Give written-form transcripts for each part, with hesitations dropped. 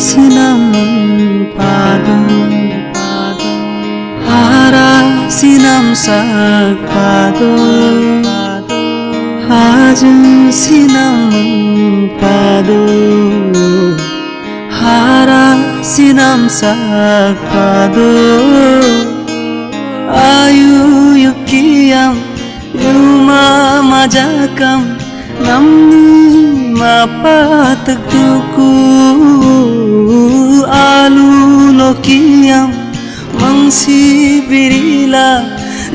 Sinam padu hara sinam sak padu hajun sinam padu hara sinam sak padu ayu yukiam yuma majakam namni mapatak duku alu lokiam mangsi birila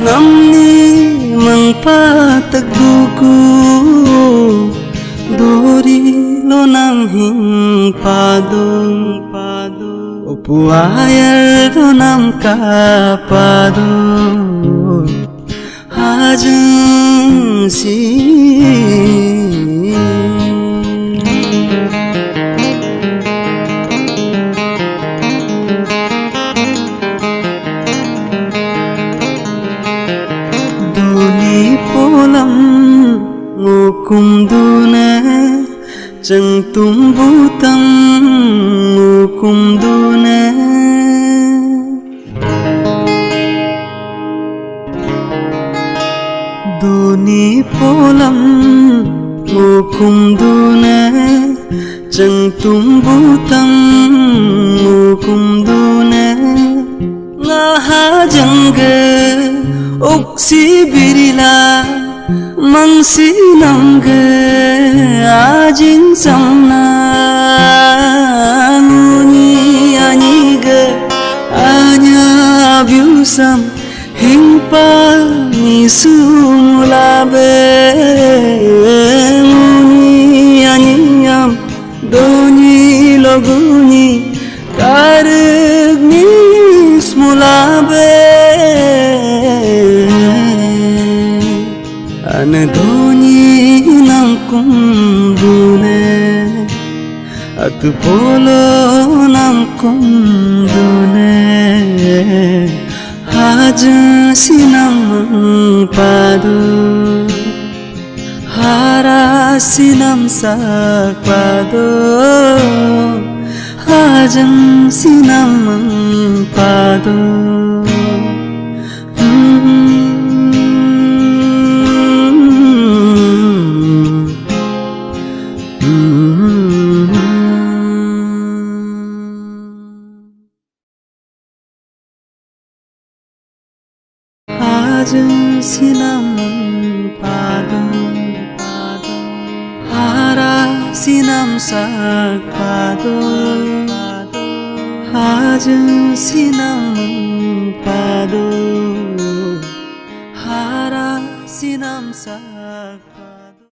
namni mangpatak duku dori lo nang hing padung upuayar lo nam ka padung hajung si polam ngukum dune jeng tumbutam ngukum dune duni polam ngukum dune jeng tumbutam ngukum dune ngaha jangge uksi birila mangsi nangge ajing samna nguni anige anya abusam hingpa nisumulabe nguni anyam doni loguni karni smulabe anadoni nangkum dune atu polo nangkum dune hajun sinam padu hara sinam sak padu hajun sinam padu hajun sinam padu hara sinam sak padu hajun sinam padu hara sinam sak